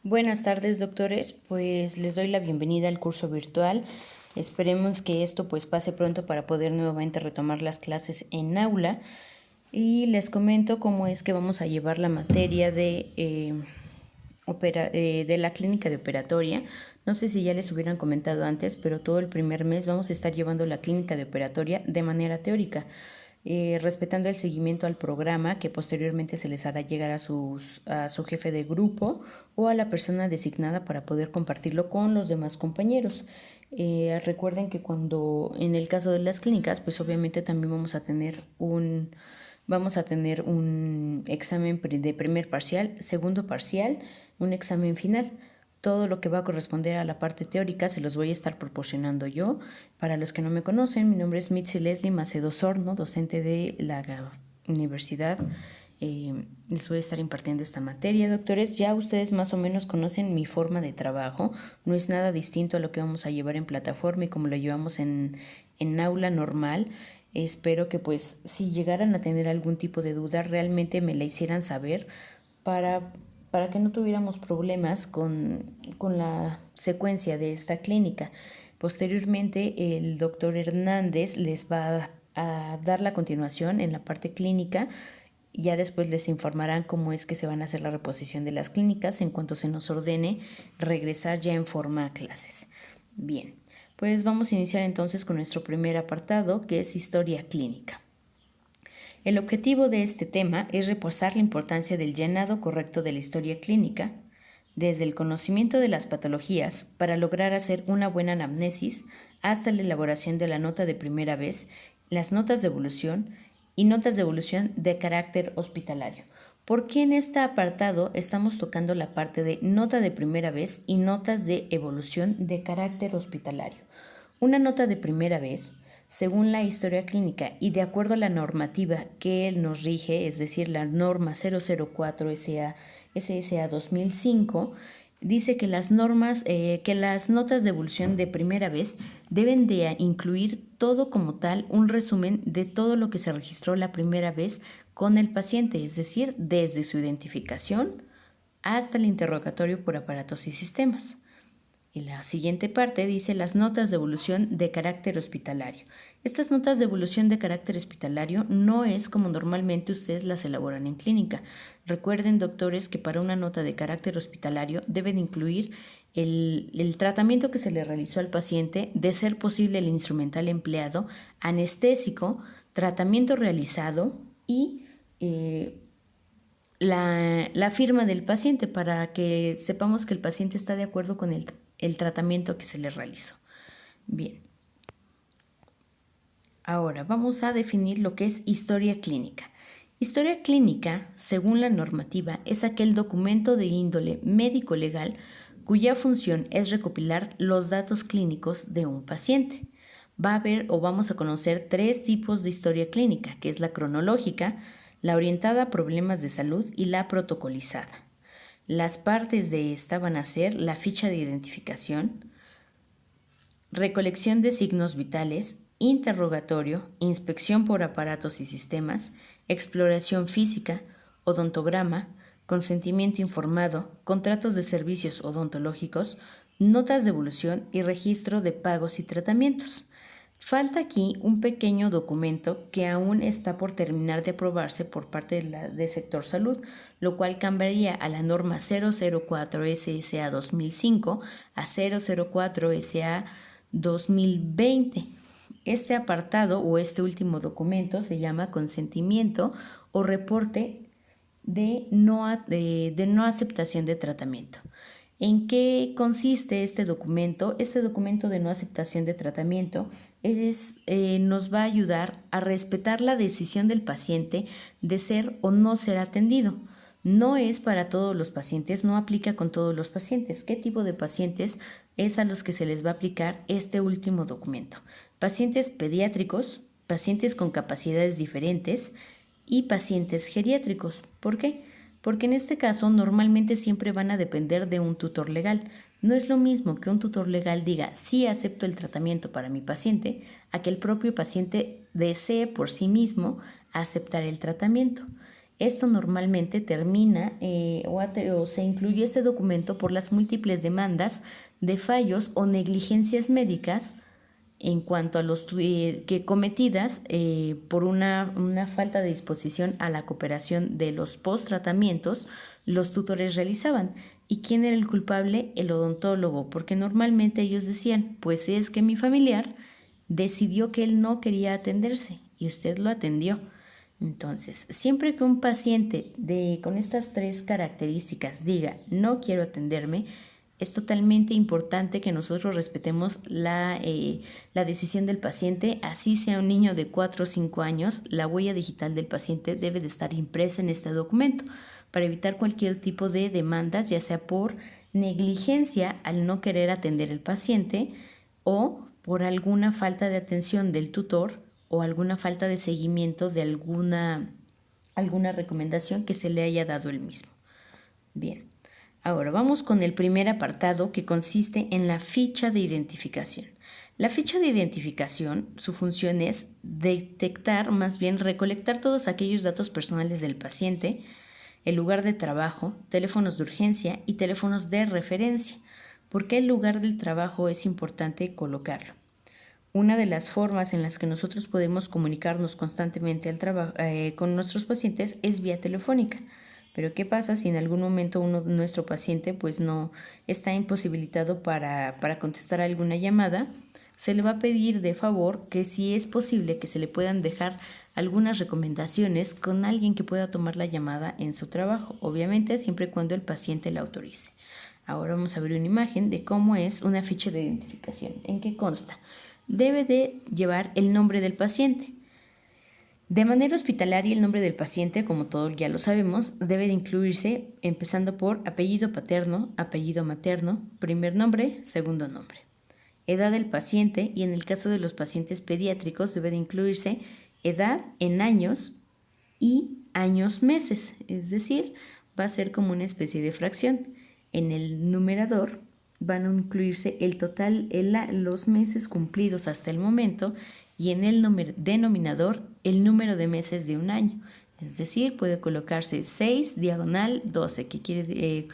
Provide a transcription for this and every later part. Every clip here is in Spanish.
Buenas tardes, doctores. Pues les doy la bienvenida al curso virtual. Esperemos que esto pues pase pronto para poder nuevamente retomar las clases en aula. Y les comento cómo es que vamos a llevar la materia de la clínica de operatoria. No sé si ya les hubieran comentado antes, pero todo el primer mes vamos a estar llevando la clínica de operatoria de manera teórica. Respetando el seguimiento al programa que posteriormente se les hará llegar a su jefe de grupo o a la persona designada para poder compartirlo con los demás compañeros. Recuerden que cuando en el caso de las clínicas, pues obviamente también vamos a tener un examen de primer parcial, segundo parcial, un examen final. Todo lo que va a corresponder a la parte teórica se los voy a estar proporcionando yo. Para los que no me conocen, mi nombre es Mitzi Leslie Macedo Sorno, docente de la universidad. Les voy a estar impartiendo esta materia, doctores. Ya ustedes más o menos conocen mi forma de trabajo. No es nada distinto a lo que vamos a llevar en plataforma y como lo llevamos en aula normal. Espero que pues si llegaran a tener algún tipo de duda realmente me la hicieran saber para que no tuviéramos problemas con la secuencia de esta clínica. Posteriormente, el doctor Hernández les va a dar la continuación en la parte clínica. Ya después les informarán cómo es que se van a hacer la reposición de las clínicas en cuanto se nos ordene regresar ya en forma a clases. Bien, pues vamos a iniciar entonces con nuestro primer apartado, que es historia clínica. El objetivo de este tema es repasar la importancia del llenado correcto de la historia clínica, desde el conocimiento de las patologías para lograr hacer una buena anamnesis hasta la elaboración de la nota de primera vez, las notas de evolución y notas de evolución de carácter hospitalario. ¿Por qué en este apartado estamos tocando la parte de nota de primera vez y notas de evolución de carácter hospitalario? Una nota de primera vez, según la historia clínica y de acuerdo a la normativa que nos rige, es decir, la norma 004 SSA 2005, dice que las notas de evolución de primera vez deben de incluir todo como tal un resumen de todo lo que se registró la primera vez con el paciente, es decir, desde su identificación hasta el interrogatorio por aparatos y sistemas. Y la siguiente parte dice las notas de evolución de carácter hospitalario. Estas notas de evolución de carácter hospitalario no es como normalmente ustedes las elaboran en clínica. Recuerden, doctores, que para una nota de carácter hospitalario deben incluir el tratamiento que se le realizó al paciente, de ser posible el instrumental empleado, anestésico, tratamiento realizado y la firma del paciente para que sepamos que el paciente está de acuerdo con el tratamiento que se le realizó. Bien. Ahora vamos a definir lo que es historia clínica. Historia clínica, según la normativa, es aquel documento de índole médico-legal cuya función es recopilar los datos clínicos de un paciente. Va a haber o vamos a conocer tres tipos de historia clínica, que es la cronológica, la orientada a problemas de salud y la protocolizada. Las partes de esta van a ser la ficha de identificación, recolección de signos vitales, interrogatorio, inspección por aparatos y sistemas, exploración física, odontograma, consentimiento informado, contratos de servicios odontológicos, notas de evolución y registro de pagos y tratamientos. Falta aquí un pequeño documento que aún está por terminar de aprobarse por parte de sector salud, lo cual cambiaría a la norma 004 SSA 2005 a 004 SA 2020. Este apartado o este último documento se llama consentimiento o reporte de no aceptación de tratamiento. ¿En qué consiste este documento? Este documento de no aceptación de tratamiento nos va a ayudar a respetar la decisión del paciente de ser o no ser atendido. No es para todos los pacientes, no aplica con todos los pacientes. ¿Qué tipo de pacientes es a los que se les va a aplicar este último documento? Pacientes pediátricos, pacientes con capacidades diferentes y pacientes geriátricos. ¿Por qué? Porque en este caso normalmente siempre van a depender de un tutor legal. No es lo mismo que un tutor legal diga sí acepto el tratamiento para mi paciente a que el propio paciente desee por sí mismo aceptar el tratamiento. Esto normalmente termina o se incluye este documento por las múltiples demandas de fallos o negligencias médicas en cuanto a los que cometidas por una falta de disposición a la cooperación de los post-tratamientos, los tutores realizaban. ¿Y quién era el culpable? El odontólogo, porque normalmente ellos decían, pues es que mi familiar decidió que él no quería atenderse y usted lo atendió. Entonces, siempre que un paciente con estas 3 características diga, no quiero atenderme, es totalmente importante que nosotros respetemos la decisión del paciente, así sea un niño de 4 o 5 años, la huella digital del paciente debe de estar impresa en este documento para evitar cualquier tipo de demandas, ya sea por negligencia al no querer atender el paciente o por alguna falta de atención del tutor o alguna falta de seguimiento de alguna recomendación que se le haya dado el mismo. Bien. Ahora vamos con el primer apartado, que consiste en la ficha de identificación. La ficha de identificación, su función es detectar, más bien recolectar todos aquellos datos personales del paciente, el lugar de trabajo, teléfonos de urgencia y teléfonos de referencia. ¿Por qué el lugar del trabajo es importante colocarlo? Una de las formas en las que nosotros podemos comunicarnos constantemente con nuestros pacientes es vía telefónica. Pero ¿qué pasa si en algún momento nuestro paciente pues no está imposibilitado para contestar alguna llamada? Se le va a pedir de favor que si es posible que se le puedan dejar algunas recomendaciones con alguien que pueda tomar la llamada en su trabajo, obviamente siempre y cuando el paciente la autorice. Ahora vamos a ver una imagen de cómo es una ficha de identificación. ¿En qué consta? Debe de llevar el nombre del paciente. De manera hospitalaria, el nombre del paciente, como todos ya lo sabemos, debe de incluirse empezando por apellido paterno, apellido materno, primer nombre, segundo nombre. Edad del paciente, y en el caso de los pacientes pediátricos debe de incluirse edad en años y años meses, es decir, va a ser como una especie de fracción. En el numerador van a incluirse el total, los meses cumplidos hasta el momento, y en el denominador el número de meses de un año. Es decir, puede colocarse 6 diagonal 12, que quiere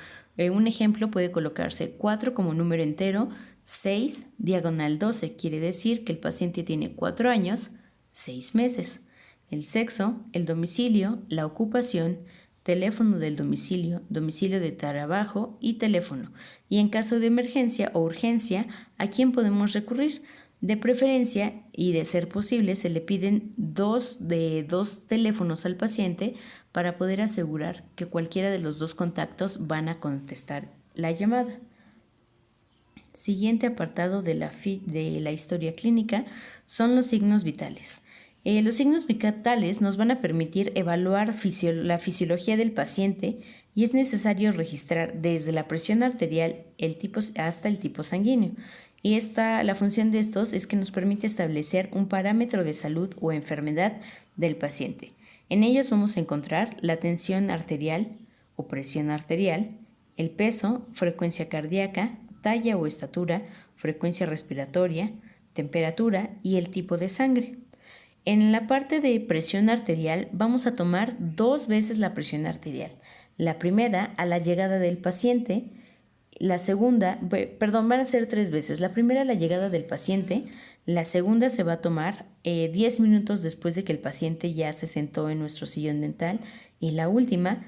un ejemplo puede colocarse 4 como número entero, 6 diagonal 12, quiere decir que el paciente tiene 4 años, 6 meses. El sexo, el domicilio, la ocupación, teléfono del domicilio, domicilio de trabajo y teléfono. Y en caso de emergencia o urgencia, ¿a quién podemos recurrir? De preferencia y de ser posible, se le piden dos teléfonos al paciente para poder asegurar que cualquiera de los 2 contactos van a contestar la llamada. Siguiente apartado de la historia clínica son los signos vitales. Los signos vitales nos van a permitir evaluar la fisiología del paciente y es necesario registrar desde la presión arterial hasta el tipo sanguíneo. Y la función de estos es que nos permite establecer un parámetro de salud o enfermedad del paciente. En ellos vamos a encontrar la tensión arterial o presión arterial, el peso, frecuencia cardíaca, talla o estatura, frecuencia respiratoria, temperatura y el tipo de sangre. En la parte de presión arterial vamos a tomar 2 veces la presión arterial. La primera a la llegada del paciente, la segunda, van a ser 3 veces. La primera a la llegada del paciente, la segunda se va a tomar 10 minutos después de que el paciente ya se sentó en nuestro sillón dental, y la última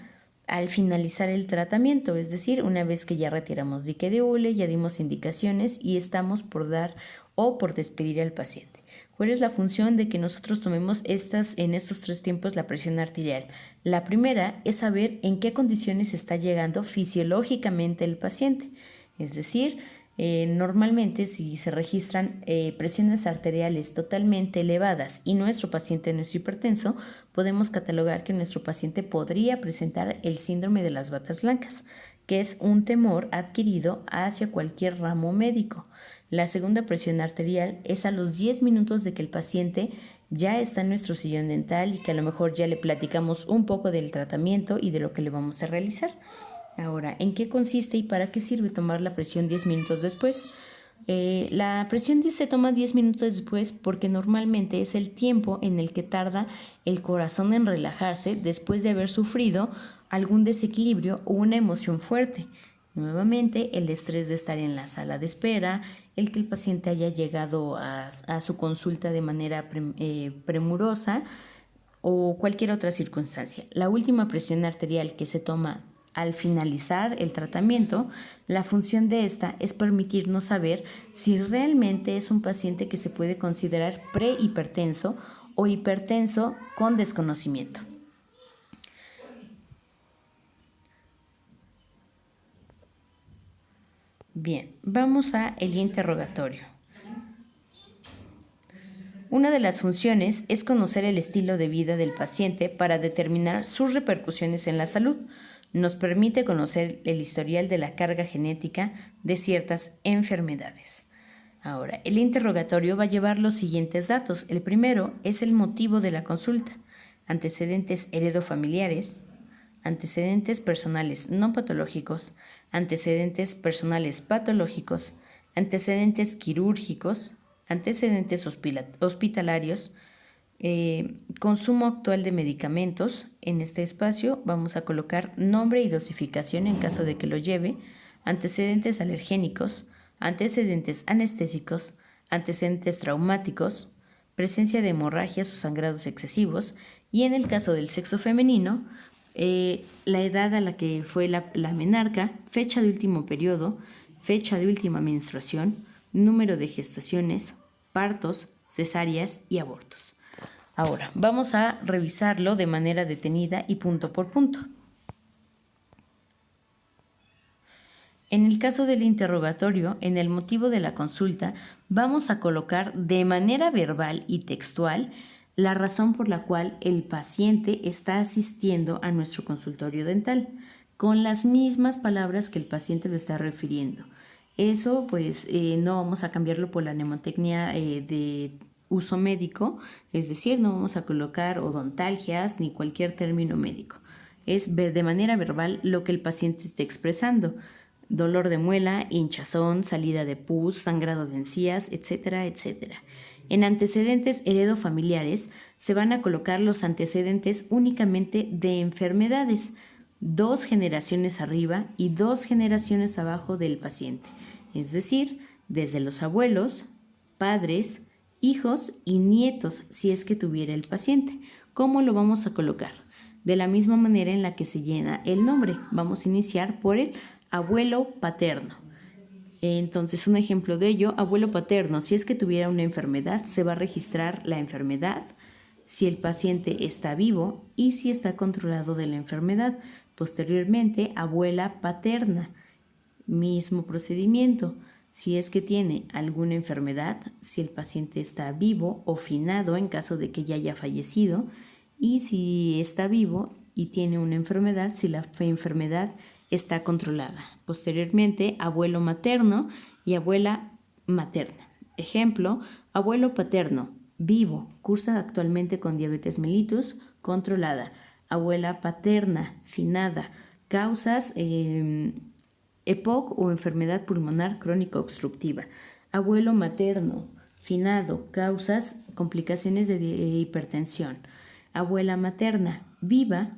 al finalizar el tratamiento, es decir, una vez que ya retiramos dique de hule, ya dimos indicaciones y estamos por dar o por despedir al paciente. ¿Cuál es la función de que nosotros tomemos en estos 3 tiempos la presión arterial? La primera es saber en qué condiciones está llegando fisiológicamente el paciente. Es decir, normalmente si se registran presiones arteriales totalmente elevadas y nuestro paciente no es hipertenso, podemos catalogar que nuestro paciente podría presentar el síndrome de las batas blancas, que es un temor adquirido hacia cualquier ramo médico. La segunda presión arterial es a los 10 minutos de que el paciente ya está en nuestro sillón dental y que a lo mejor ya le platicamos un poco del tratamiento y de lo que le vamos a realizar. Ahora, ¿en qué consiste y para qué sirve tomar la presión 10 minutos después? La presión se toma 10 minutos después porque normalmente es el tiempo en el que tarda el corazón en relajarse después de haber sufrido algún desequilibrio o una emoción fuerte. Nuevamente, el estrés de estar en la sala de espera, el que el paciente haya llegado a su consulta de manera premurosa o cualquier otra circunstancia. La última presión arterial que se toma al finalizar el tratamiento, la función de esta es permitirnos saber si realmente es un paciente que se puede considerar prehipertenso o hipertenso con desconocimiento. Bien, vamos a el interrogatorio. Una de las funciones es conocer el estilo de vida del paciente para determinar sus repercusiones en la salud. Nos permite conocer el historial de la carga genética de ciertas enfermedades. Ahora, el interrogatorio va a llevar los siguientes datos. El primero es el motivo de la consulta: antecedentes heredofamiliares, antecedentes personales no patológicos, antecedentes personales patológicos, antecedentes quirúrgicos, antecedentes hospitalarios, consumo actual de medicamentos. En este espacio vamos a colocar nombre y dosificación en caso de que lo lleve, antecedentes alergénicos, antecedentes anestésicos, antecedentes traumáticos, presencia de hemorragias o sangrados excesivos y, en el caso del sexo femenino, la edad a la que fue la menarca, fecha de último periodo, fecha de última menstruación, número de gestaciones, partos, cesáreas y abortos. Ahora, vamos a revisarlo de manera detenida y punto por punto. En el caso del interrogatorio, en el motivo de la consulta, vamos a colocar de manera verbal y textual la razón por la cual el paciente está asistiendo a nuestro consultorio dental, con las mismas palabras que el paciente lo está refiriendo. Eso pues no vamos a cambiarlo por la mnemotecnia de uso médico, es decir, no vamos a colocar odontalgias ni cualquier término médico. Es ver de manera verbal lo que el paciente está expresando: dolor de muela, hinchazón, salida de pus, sangrado de encías, etcétera, etcétera. En antecedentes heredofamiliares se van a colocar los antecedentes únicamente de enfermedades, 2 generaciones arriba y 2 generaciones abajo del paciente, es decir, desde los abuelos, padres, hijos y nietos, si es que tuviera el paciente. ¿Cómo lo vamos a colocar? De la misma manera en la que se llena el nombre. Vamos a iniciar por el abuelo paterno. Entonces, un ejemplo de ello: abuelo paterno, si es que tuviera una enfermedad, se va a registrar la enfermedad, si el paciente está vivo y si está controlado de la enfermedad. Posteriormente, abuela paterna, mismo procedimiento. Si es que tiene alguna enfermedad, si el paciente está vivo o finado en caso de que ya haya fallecido, y si está vivo y tiene una enfermedad, si la enfermedad está controlada. Posteriormente, abuelo materno y abuela materna. Ejemplo: abuelo paterno, vivo, cursa actualmente con diabetes mellitus, controlada. Abuela paterna, finada, causas EPOC o enfermedad pulmonar crónica obstructiva. Abuelo materno, finado, causas complicaciones de hipertensión. Abuela materna, viva,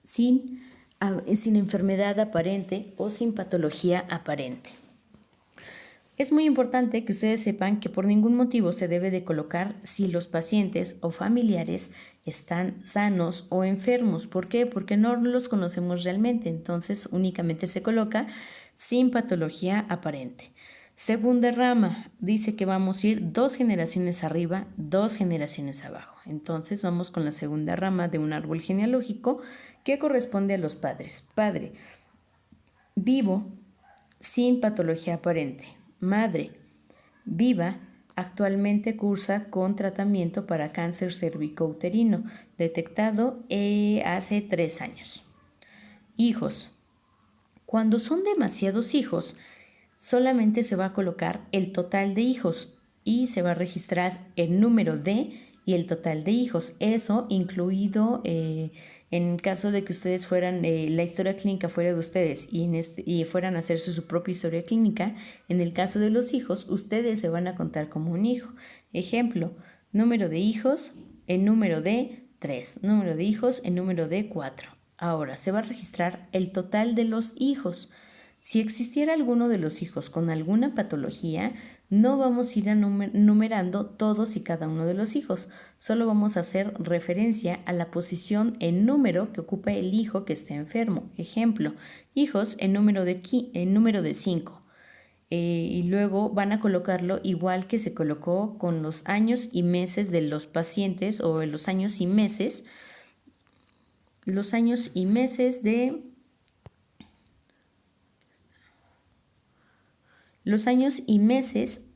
sin enfermedad aparente o sin patología aparente. Es muy importante que ustedes sepan que por ningún motivo se debe de colocar si los pacientes o familiares están sanos o enfermos. ¿Por qué? Porque no los conocemos realmente, entonces únicamente se coloca sin patología aparente. Segunda rama, dice que vamos a ir 2 generaciones arriba, 2 generaciones abajo. Entonces vamos con la segunda rama de un árbol genealógico que corresponde a los padres. Padre, vivo, sin patología aparente. Madre, viva, actualmente cursa con tratamiento para cáncer cervicouterino, detectado hace 3 años. Hijos. Cuando son demasiados hijos, solamente se va a colocar el total de hijos y se va a registrar el número de y el total de hijos, eso incluido En caso de que ustedes fueran, la historia clínica fuera de ustedes y fueran a hacerse su propia historia clínica, en el caso de los hijos, ustedes se van a contar como un hijo. Ejemplo, número de hijos en número de 3, número de hijos en número de 4. Ahora se va a registrar el total de los hijos. Si existiera alguno de los hijos con alguna patología, no vamos a ir numerando todos y cada uno de los hijos, solo vamos a hacer referencia a la posición en número que ocupa el hijo que esté enfermo. Ejemplo, hijos en número de 5. Y luego van a colocarlo igual que se colocó con los años y meses de los pacientes o los años y meses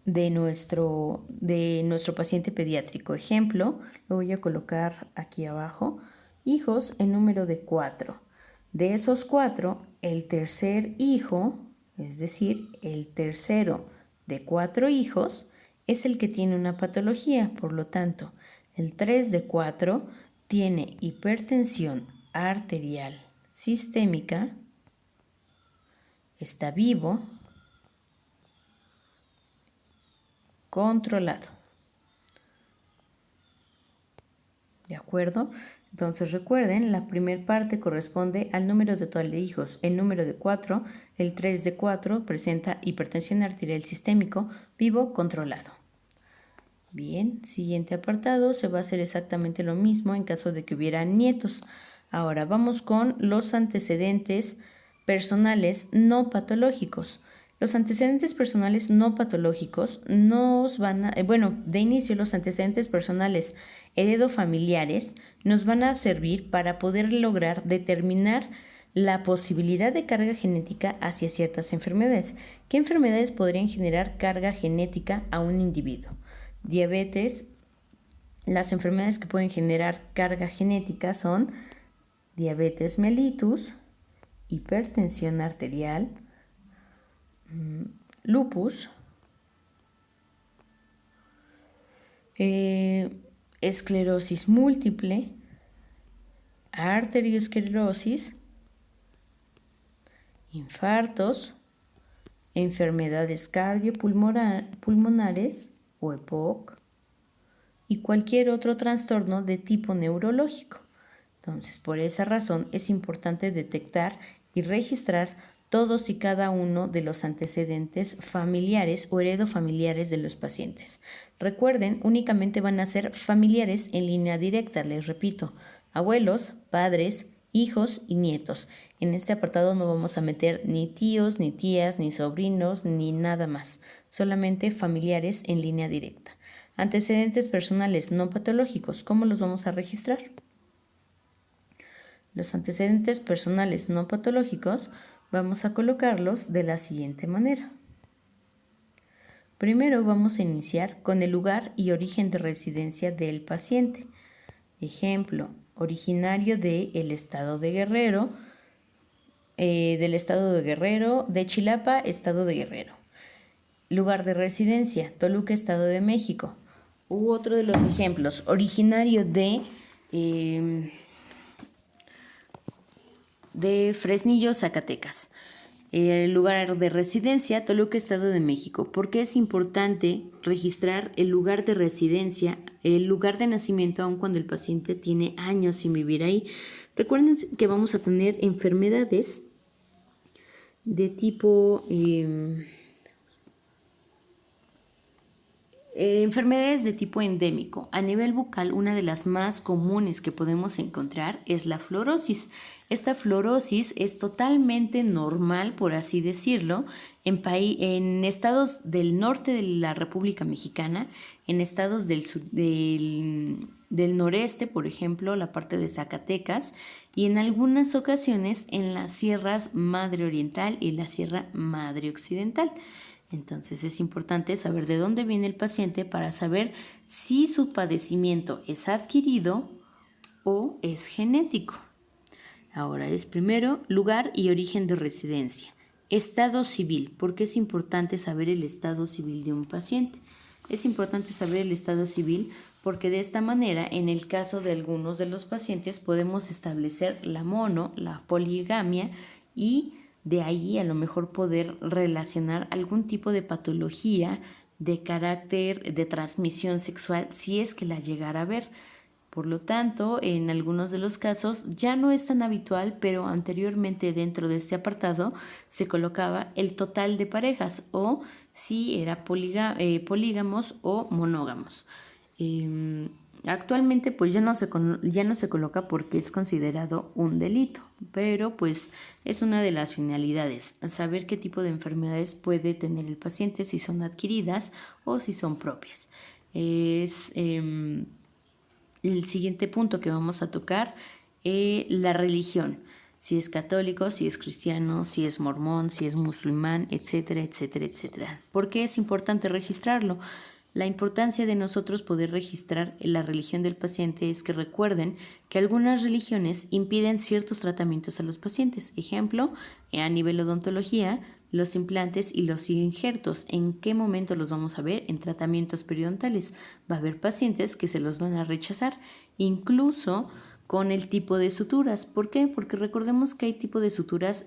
de nuestro paciente pediátrico. Ejemplo, lo voy a colocar aquí abajo, hijos en número de 4. De esos 4, el tercer hijo, es decir, el tercero de 4 hijos, es el que tiene una patología. Por lo tanto, el 3 de 4 tiene hipertensión arterial sistémica, está vivo, controlado. ¿De acuerdo? Entonces recuerden, la primera parte corresponde al número total de hijos. El número de 4, el 3 de 4 presenta hipertensión arterial sistémico, vivo, controlado. Bien, siguiente apartado, se va a hacer exactamente lo mismo en caso de que hubiera nietos. Ahora vamos con los antecedentes personales no patológicos. Los antecedentes personales no patológicos nos van a, de inicio los antecedentes personales heredofamiliares nos van a servir para poder lograr determinar la posibilidad de carga genética hacia ciertas enfermedades. ¿Qué enfermedades podrían generar carga genética a un individuo? Diabetes. Las enfermedades que pueden generar carga genética son diabetes mellitus, hipertensión arterial, lupus, esclerosis múltiple, arteriosclerosis, infartos, enfermedades cardiopulmonares o EPOC y cualquier otro trastorno de tipo neurológico. Entonces, por esa razón es importante detectar y registrar todos y cada uno de los antecedentes familiares o heredofamiliares de los pacientes. Recuerden, únicamente van a ser familiares en línea directa, les repito, abuelos, padres, hijos y nietos. En este apartado no vamos a meter ni tíos, ni tías, ni sobrinos, ni nada más, solamente familiares en línea directa. Antecedentes personales no patológicos, ¿cómo los vamos a registrar? Los antecedentes personales no patológicos vamos a colocarlos de la siguiente manera. Primero vamos a iniciar con el lugar y origen de residencia del paciente. Ejemplo, originario del estado de Guerrero, de Chilapa, estado de Guerrero. Lugar de residencia, Toluca, estado de México. U otro de los ejemplos, originario de Fresnillo, Zacatecas. El lugar de residencia, Toluca, estado de México. ¿Por qué es importante registrar el lugar de residencia, el lugar de nacimiento, aun cuando el paciente tiene años sin vivir ahí? Recuerden que vamos a tener enfermedades de tipo enfermedades de tipo endémico. A nivel bucal, una de las más comunes que podemos encontrar es la fluorosis. Esta fluorosis es totalmente normal, por así decirlo, en estados del norte de la República Mexicana, en estados del noreste, por ejemplo, la parte de Zacatecas, y en algunas ocasiones en las sierras Madre Oriental y la Sierra Madre Occidental. Entonces es importante saber de dónde viene el paciente para saber si su padecimiento es adquirido o es genético. Ahora es primero lugar y origen de residencia. Estado civil. ¿Por qué es importante saber el estado civil de un paciente? Es importante saber el estado civil porque de esta manera, en el caso de algunos de los pacientes, podemos establecer la poligamia, y de ahí a lo mejor poder relacionar algún tipo de patología de carácter de transmisión sexual si es que la llegara a ver. Por lo tanto, en algunos de los casos ya no es tan habitual, pero anteriormente dentro de este apartado se colocaba el total de parejas o si era polígamos o monógamos. Actualmente pues ya no se coloca porque es considerado un delito, pero pues es una de las finalidades, saber qué tipo de enfermedades puede tener el paciente, si son adquiridas o si son propias. Es el siguiente punto que vamos a tocar, la religión. Si es católico, si es cristiano, si es mormón, si es musulmán, etcétera, etcétera, etcétera. ¿Por qué es importante registrarlo? La importancia de nosotros poder registrar la religión del paciente es que recuerden que algunas religiones impiden ciertos tratamientos a los pacientes. Ejemplo, a nivel de odontología, los implantes y los injertos. ¿En qué momento los vamos a ver? En tratamientos periodontales. Va a haber pacientes que se los van a rechazar, incluso con el tipo de suturas. ¿Por qué? Porque recordemos que hay tipo de suturas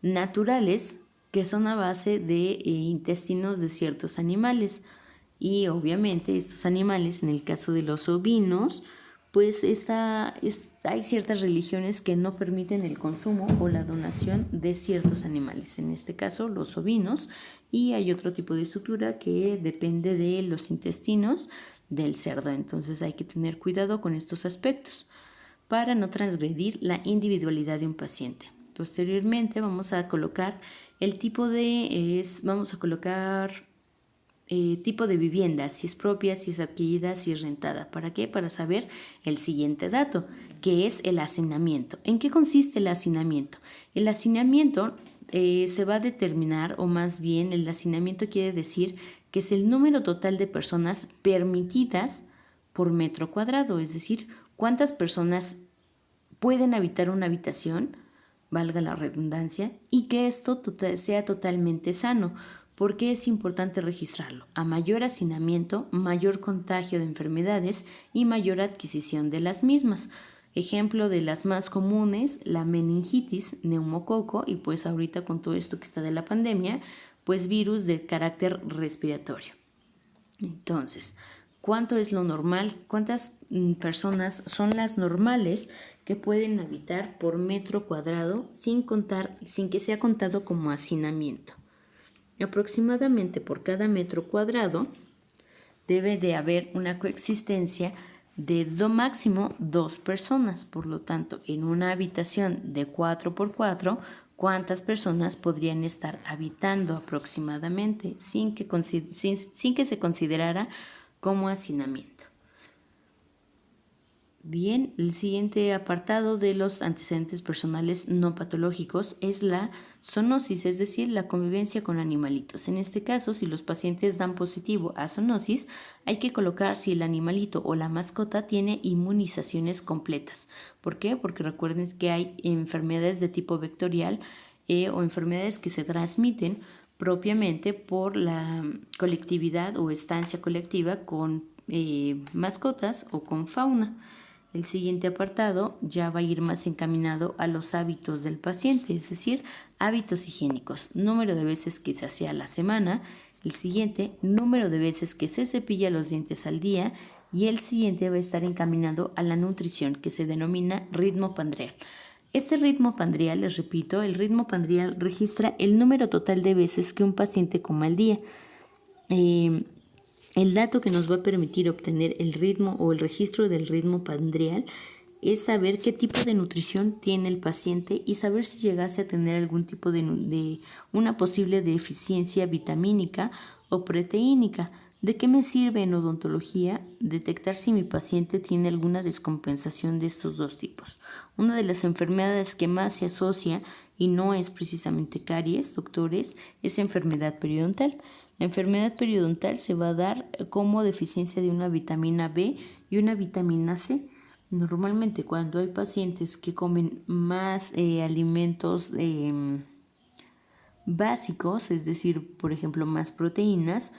naturales que son a base de intestinos de ciertos animales, y obviamente estos animales, en el caso de los ovinos, pues hay ciertas religiones que no permiten el consumo o la donación de ciertos animales, en este caso los ovinos, y hay otro tipo de sutura que depende de los intestinos del cerdo. Entonces hay que tener cuidado con estos aspectos para no transgredir la individualidad de un paciente. Posteriormente vamos a colocar el tipo tipo de vivienda, si es propia, si es adquirida, si es rentada. ¿Para qué? Para saber el siguiente dato, que es el hacinamiento. ¿En qué consiste el hacinamiento? El hacinamiento se va a determinar, o más bien el hacinamiento quiere decir que es el número total de personas permitidas por metro cuadrado, es decir, cuántas personas pueden habitar una habitación, valga la redundancia, y que esto sea totalmente sano. ¿Por qué es importante registrarlo? A mayor hacinamiento, mayor contagio de enfermedades y mayor adquisición de las mismas. Ejemplo de las más comunes, la meningitis, neumococo, y pues ahorita con todo esto que está de la pandemia, pues virus de carácter respiratorio. Entonces, ¿cuánto es lo normal? ¿Cuántas personas son las normales que pueden habitar por metro cuadrado sin que sea contado como hacinamiento? Aproximadamente por cada metro cuadrado debe de haber una coexistencia de máximo 2 personas. Por lo tanto, en una habitación de 4x4, ¿cuántas personas podrían estar habitando aproximadamente sin que se considerara como hacinamiento? Bien, el siguiente apartado de los antecedentes personales no patológicos es la zoonosis, es decir, la convivencia con animalitos. En este caso, si los pacientes dan positivo a zoonosis, hay que colocar si el animalito o la mascota tiene inmunizaciones completas. ¿Por qué? Porque recuerden que hay enfermedades de tipo vectorial o enfermedades que se transmiten propiamente por la colectividad o estancia colectiva con mascotas o con fauna. El siguiente apartado ya va a ir más encaminado a los hábitos del paciente, es decir, hábitos higiénicos, número de veces que se hacía a la semana, el siguiente, número de veces que se cepilla los dientes al día, y el siguiente va a estar encaminado a la nutrición, que se denomina ritmo pandrial. Este ritmo pandrial, les repito, el ritmo pandrial registra el número total de veces que un paciente coma al día. El dato que nos va a permitir obtener el ritmo o el registro del ritmo pandrial es saber qué tipo de nutrición tiene el paciente y saber si llegase a tener algún tipo de una posible deficiencia vitamínica o proteínica. ¿De qué me sirve en odontología detectar si mi paciente tiene alguna descompensación de estos dos tipos? Una de las enfermedades que más se asocia, y no es precisamente caries, doctores, es enfermedad periodontal. La enfermedad periodontal se va a dar como deficiencia de una vitamina B y una vitamina C. Normalmente cuando hay pacientes que comen más alimentos básicos, es decir, por ejemplo, más proteínas,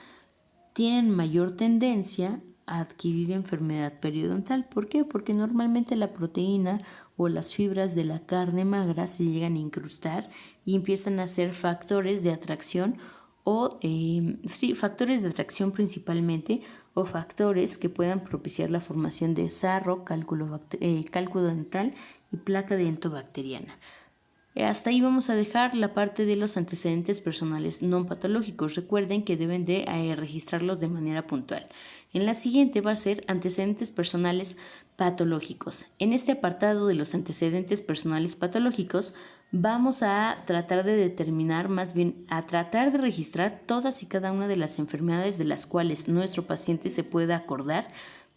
tienen mayor tendencia a adquirir enfermedad periodontal. ¿Por qué? Porque normalmente la proteína o las fibras de la carne magra se llegan a incrustar y empiezan a ser factores de atracción o factores de atracción principalmente, o factores que puedan propiciar la formación de sarro, cálculo dental y placa dentobacteriana. Hasta ahí vamos a dejar la parte de los antecedentes personales no patológicos. Recuerden que deben de registrarlos de manera puntual. En la siguiente va a ser antecedentes personales patológicos. En este apartado de los antecedentes personales patológicos vamos a tratar de determinar, más bien a tratar de registrar todas y cada una de las enfermedades de las cuales nuestro paciente se pueda acordar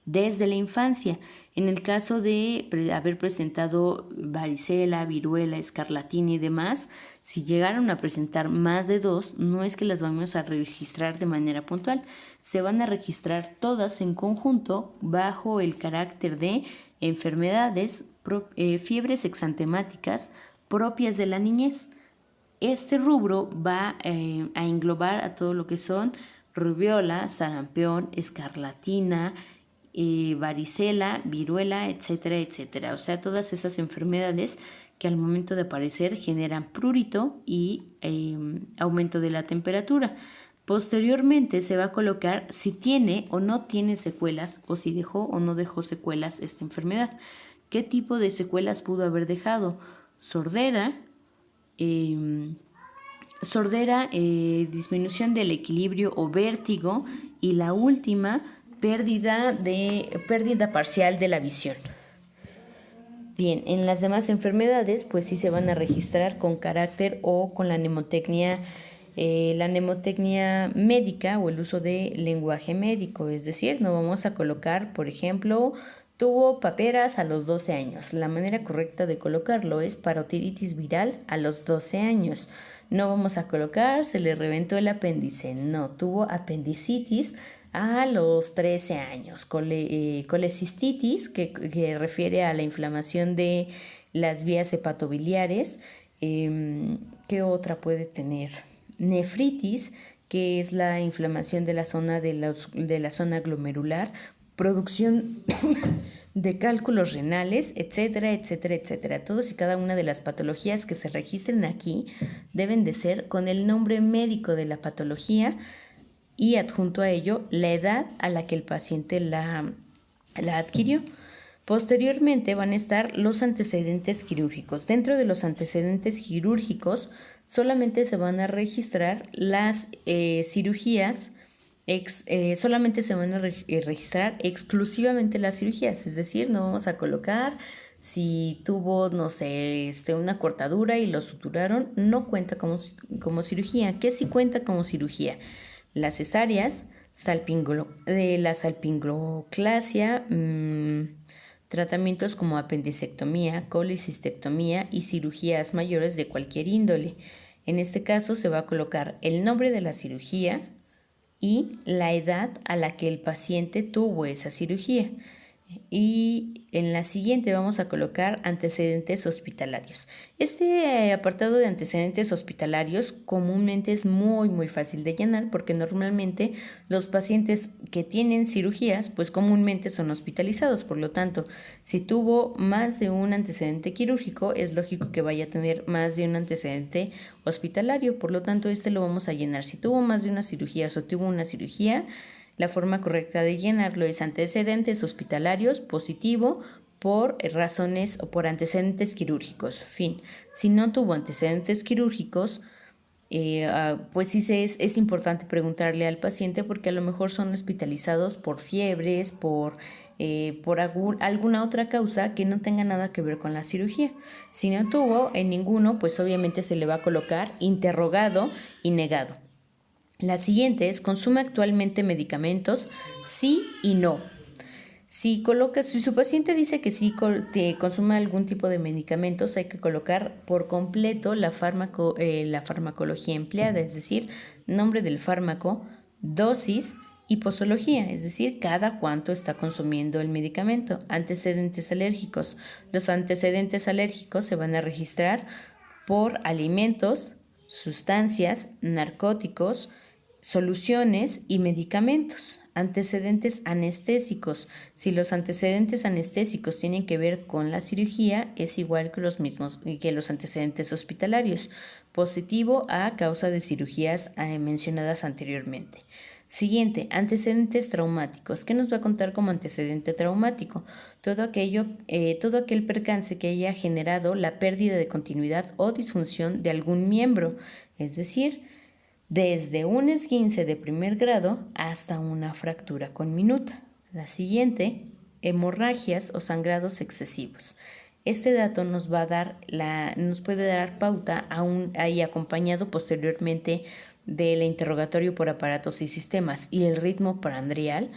desde la infancia. En el caso de haber presentado varicela, viruela, escarlatina y demás, si llegaron a presentar más de 2, no es que las vamos a registrar de manera puntual, se van a registrar todas en conjunto bajo el carácter de enfermedades, fiebres exantemáticas propias de la niñez. Este rubro va a englobar a todo lo que son rubiola, sarampión, escarlatina, varicela, viruela, etcétera, etcétera. O sea, todas esas enfermedades que al momento de aparecer generan prurito y aumento de la temperatura. Posteriormente se va a colocar si tiene o no tiene secuelas, o si dejó o no dejó secuelas esta enfermedad. ¿Qué tipo de secuelas pudo haber dejado? Sordera, disminución del equilibrio o vértigo, y la última, pérdida parcial de la visión. Bien, en las demás enfermedades pues sí se van a registrar con carácter o con la mnemotecnia médica o el uso de lenguaje médico, es decir, no vamos a colocar, por ejemplo, tuvo paperas a los 12 años. La manera correcta de colocarlo es parotiditis viral a los 12 años. No vamos a colocar se le reventó el apéndice, no, tuvo apendicitis a los 13 años. Colecistitis, que refiere a la inflamación de las vías hepatobiliares. ¿Qué otra puede tener? Nefritis, que es la inflamación de la zona de la zona glomerular, producción de cálculos renales, etcétera, etcétera, etcétera. Todos y cada una de las patologías que se registren aquí deben de ser con el nombre médico de la patología y adjunto a ello la edad a la que el paciente la adquirió. Posteriormente van a estar los antecedentes quirúrgicos. Dentro de los antecedentes quirúrgicos solamente se van a registrar las cirugías, solamente se van a registrar exclusivamente las cirugías, es decir, no vamos a colocar si tuvo, no sé, una cortadura y lo suturaron, no cuenta como cirugía. ¿Qué sí cuenta como cirugía? Las cesáreas, la salpingoclasia, tratamientos como apendicectomía, colecistectomía y cirugías mayores de cualquier índole. En este caso se va a colocar el nombre de la cirugía y la edad a la que el paciente tuvo esa cirugía. Y en la siguiente vamos a colocar antecedentes hospitalarios. Este apartado de antecedentes hospitalarios comúnmente es muy fácil de llenar, porque normalmente los pacientes que tienen cirugías pues comúnmente son hospitalizados. Por lo tanto, si tuvo más de un antecedente quirúrgico, es lógico que vaya a tener más de un antecedente hospitalario. Por lo tanto, lo vamos a llenar. Si tuvo más de una cirugía o tuvo una cirugía, la forma correcta de llenarlo es antecedentes hospitalarios positivo por razones o por antecedentes quirúrgicos. Fin. Si no tuvo antecedentes quirúrgicos, pues sí es importante preguntarle al paciente, porque a lo mejor son hospitalizados por fiebres, por alguna otra causa que no tenga nada que ver con la cirugía. Si no tuvo en ninguno, pues obviamente se le va a colocar interrogado y negado. La siguiente es: ¿consume actualmente medicamentos? Sí y no. Si su paciente dice que sí consume algún tipo de medicamentos, hay que colocar por completo la farmacología empleada, es decir, nombre del fármaco, dosis y posología, es decir, cada cuánto está consumiendo el medicamento. Antecedentes alérgicos. Los antecedentes alérgicos se van a registrar por alimentos, sustancias, narcóticos, soluciones y medicamentos. Antecedentes anestésicos. Si los antecedentes anestésicos tienen que ver con la cirugía, es igual que los mismos que los antecedentes hospitalarios. Positivo a causa de cirugías mencionadas anteriormente. Siguiente, antecedentes traumáticos. ¿Qué nos va a contar como antecedente traumático? Todo aquel percance que haya generado la pérdida de continuidad o disfunción de algún miembro, es decir, desde un esguince de primer grado hasta una fractura con minuta. La siguiente, hemorragias o sangrados excesivos. Este dato nos puede dar pauta y acompañado posteriormente del interrogatorio por aparatos y sistemas y el ritmo prandial,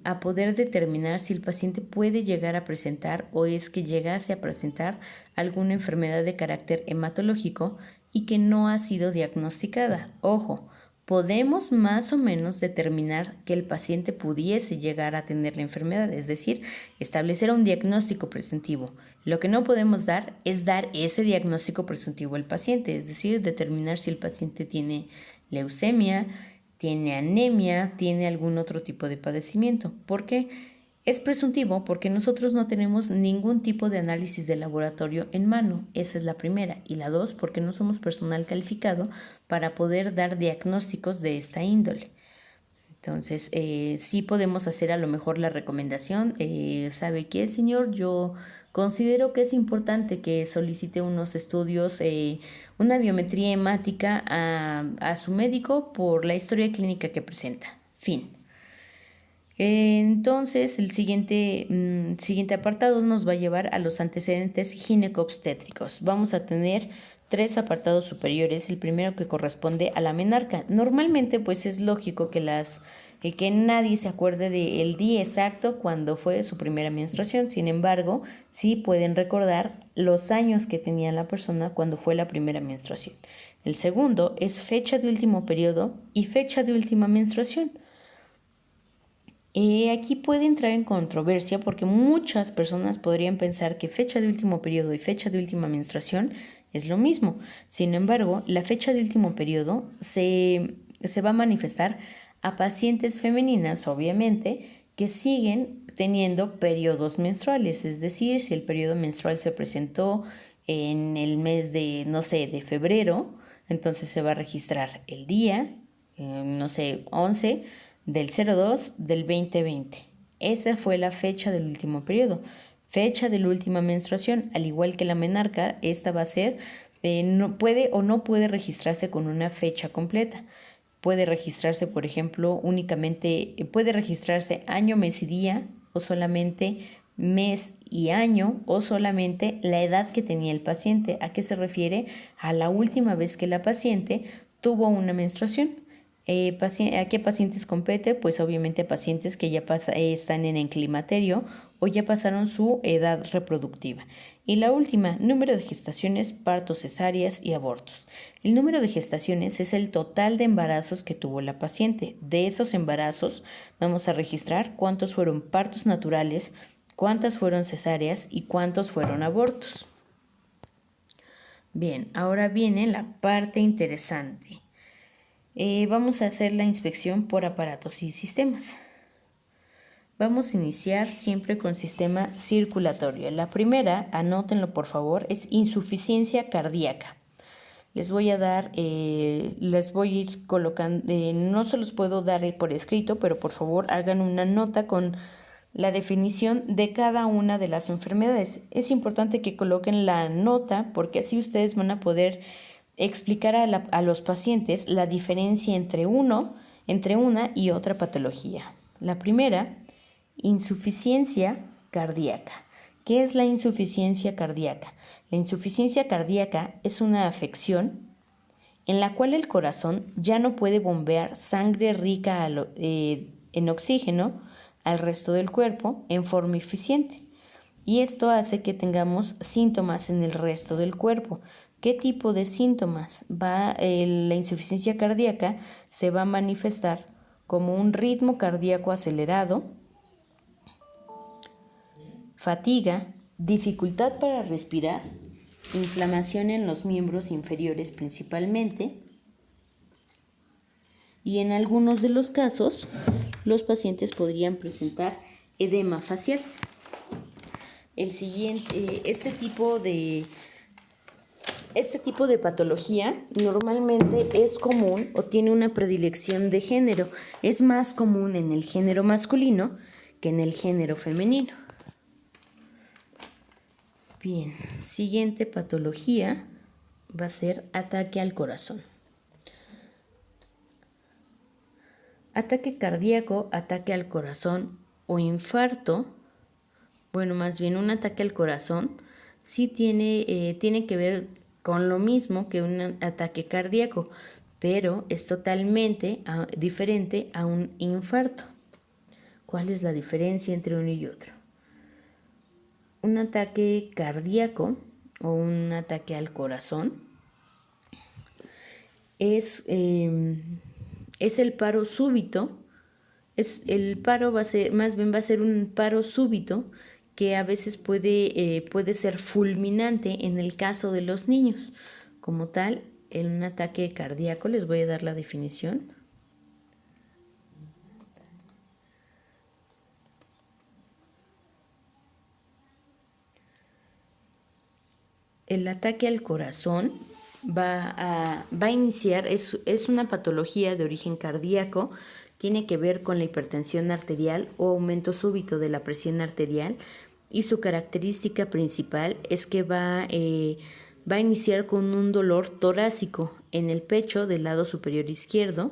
a poder determinar si el paciente puede llegar a presentar o es que llegase a presentar alguna enfermedad de carácter hematológico y que no ha sido diagnosticada. Ojo, podemos más o menos determinar que el paciente pudiese llegar a tener la enfermedad, es decir, establecer un diagnóstico presuntivo. Lo que no podemos dar es dar ese diagnóstico presuntivo al paciente, es decir, determinar si el paciente tiene leucemia, tiene anemia, tiene algún otro tipo de padecimiento. ¿Por qué? Es presuntivo porque nosotros no tenemos ningún tipo de análisis de laboratorio en mano. Esa es la primera. Y la dos, porque no somos personal calificado para poder dar diagnósticos de esta índole. Entonces, sí podemos hacer a lo mejor la recomendación. ¿Sabe qué, señor? Yo considero que es importante que solicite unos estudios, una biometría hemática a su médico por la historia clínica que presenta. Fin. Entonces, el siguiente apartado nos va a llevar a los antecedentes ginecobstétricos. Vamos a tener 3 apartados superiores. El primero que corresponde a la menarca. Normalmente, pues es lógico que que nadie se acuerde del día exacto cuando fue su primera menstruación. Sin embargo, sí pueden recordar los años que tenía la persona cuando fue la primera menstruación. El segundo es fecha de último periodo y fecha de última menstruación. Aquí puede entrar en controversia porque muchas personas podrían pensar que fecha de último periodo y fecha de última menstruación es lo mismo. Sin embargo, la fecha de último periodo se va a manifestar a pacientes femeninas, obviamente, que siguen teniendo periodos menstruales. Es decir, si el periodo menstrual se presentó en el mes de, no sé, de febrero, entonces se va a registrar el día, 11 del 02 del 2020. Esa fue la fecha del último periodo. Fecha de la última menstruación, al igual que la menarca, esta va a ser, no puede registrarse con una fecha completa. Puede registrarse, por ejemplo, puede registrarse año, mes y día, o solamente mes y año, o solamente la edad que tenía el paciente. ¿A qué se refiere? A la última vez que la paciente tuvo una menstruación. ¿A qué pacientes compete? Pues obviamente pacientes que ya están en el climaterio o ya pasaron su edad reproductiva. Y la última, número de gestaciones, partos, cesáreas y abortos. El número de gestaciones es el total de embarazos que tuvo la paciente. De esos embarazos vamos a registrar cuántos fueron partos naturales, cuántas fueron cesáreas y cuántos fueron abortos. Bien, ahora viene la parte interesante. Vamos a hacer la inspección por aparatos y sistemas. Vamos a iniciar siempre con sistema circulatorio. La primera, anótenlo por favor, es insuficiencia cardíaca. Les voy a ir colocando, no se los puedo dar por escrito, pero por favor hagan una nota con la definición de cada una de las enfermedades. Es importante que coloquen la nota porque así ustedes van a poder explicar a los pacientes la diferencia entre una y otra patología. La primera, insuficiencia cardíaca. ¿Qué es la insuficiencia cardíaca? La insuficiencia cardíaca es una afección en la cual el corazón ya no puede bombear sangre rica en oxígeno al resto del cuerpo en forma eficiente. Y esto hace que tengamos síntomas en el resto del cuerpo. ¿Qué tipo de síntomas? La insuficiencia cardíaca se va a manifestar como un ritmo cardíaco acelerado, fatiga, dificultad para respirar, inflamación en los miembros inferiores principalmente, y en algunos de los casos los pacientes podrían presentar edema facial. Este tipo de patología normalmente es común o tiene una predilección de género. Es más común en el género masculino que en el género femenino. Bien, siguiente patología va a ser ataque al corazón. Ataque cardíaco, ataque al corazón o infarto, bueno, más bien un ataque al corazón, sí tiene que ver con lo mismo que un ataque cardíaco, pero es totalmente diferente a un infarto. ¿Cuál es la diferencia entre uno y otro? Un ataque cardíaco o un ataque al corazón es el paro súbito. El paro va a ser un paro súbito que a veces puede ser fulminante en el caso de los niños. Como tal, en un ataque cardíaco les voy a dar la definición. El ataque al corazón va a iniciar, es una patología de origen cardíaco, tiene que ver con la hipertensión arterial o aumento súbito de la presión arterial, y su característica principal es que va a iniciar con un dolor torácico en el pecho del lado superior izquierdo.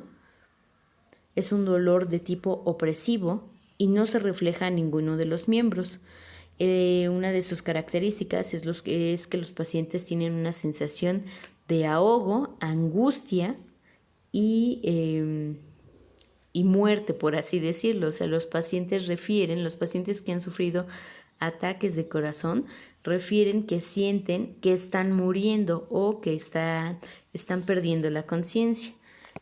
Es un dolor de tipo opresivo y no se refleja en ninguno de los miembros. Una de sus características es que los pacientes tienen una sensación de ahogo, angustia y muerte, por así decirlo. O sea, los pacientes que han sufrido ataques de corazón, refieren que sienten que están muriendo o que están perdiendo la conciencia.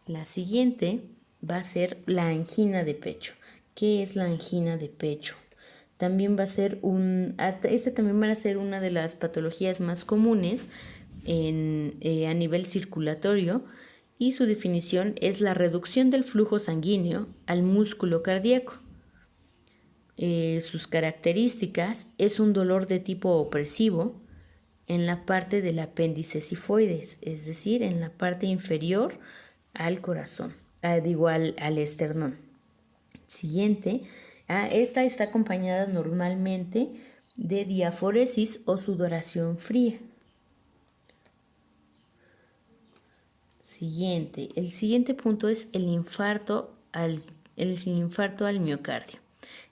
La siguiente va a ser la angina de pecho. ¿Qué es la angina de pecho? También también va a ser una de las patologías más comunes a nivel circulatorio, y su definición es la reducción del flujo sanguíneo al músculo cardíaco. Sus características es un dolor de tipo opresivo en la parte del apéndice sifoides, es decir, en la parte inferior al corazón, al esternón. Siguiente, esta está acompañada normalmente de diaforesis o sudoración fría. El siguiente punto es el infarto al miocardio.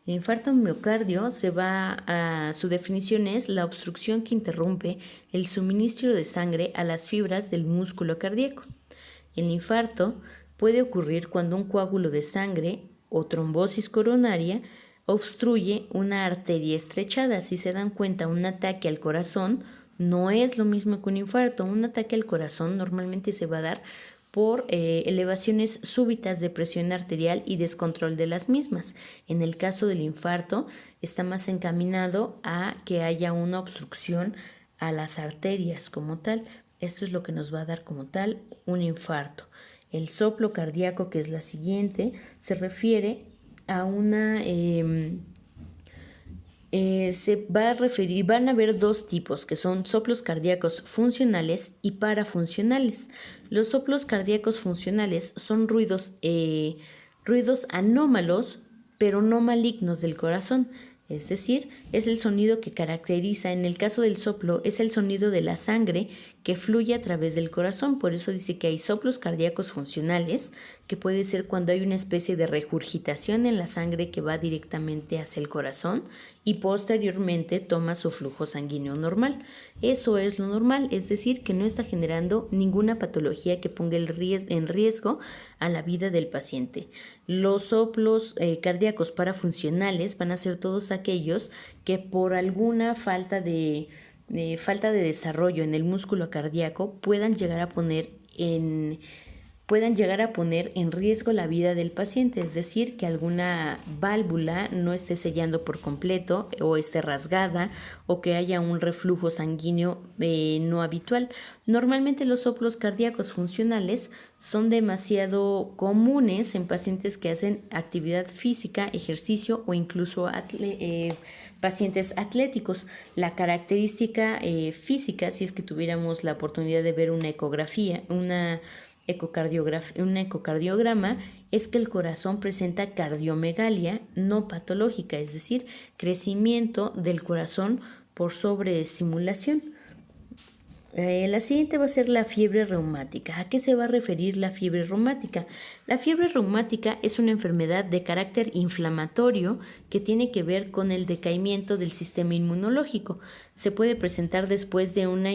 El infarto al miocardio su definición es la obstrucción que interrumpe el suministro de sangre a las fibras del músculo cardíaco. El infarto puede ocurrir cuando un coágulo de sangre o trombosis coronaria obstruye una arteria estrechada. Si se dan cuenta, un ataque al corazón no es lo mismo que un infarto. Un ataque al corazón normalmente se va a dar por elevaciones súbitas de presión arterial y descontrol de las mismas. En el caso del infarto, está más encaminado a que haya una obstrucción a las arterias como tal. Esto es lo que nos va a dar como tal un infarto. El soplo cardíaco, que es la siguiente, se refiere a van a haber dos tipos, que son soplos cardíacos funcionales y parafuncionales. Los soplos cardíacos funcionales son ruidos anómalos, pero no malignos del corazón. Es decir, es el sonido que caracteriza, en el caso del soplo, es el sonido de la sangre que fluye a través del corazón. Por eso dice que hay soplos cardíacos funcionales, que puede ser cuando hay una especie de regurgitación en la sangre que va directamente hacia el corazón y posteriormente toma su flujo sanguíneo normal. Eso es lo normal, es decir, que no está generando ninguna patología que ponga en riesgo a la vida del paciente. Los soplos cardíacos parafuncionales van a ser todos aquellos que por alguna falta de desarrollo en el músculo cardíaco puedan llegar a poner puedan llegar a poner en riesgo la vida del paciente, es decir, que alguna válvula no esté sellando por completo o esté rasgada o que haya un reflujo sanguíneo no habitual. Normalmente los soplos cardíacos funcionales son demasiado comunes en pacientes que hacen actividad física, ejercicio o incluso pacientes atléticos. La característica física, si es que tuviéramos la oportunidad de ver una ecografía, un ecocardiograma, es que el corazón presenta cardiomegalia no patológica, es decir, crecimiento del corazón por sobreestimulación. La siguiente va a ser la fiebre reumática. ¿A qué se va a referir la fiebre reumática? La fiebre reumática es una enfermedad de carácter inflamatorio que tiene que ver con el decaimiento del sistema inmunológico. Se puede presentar después de una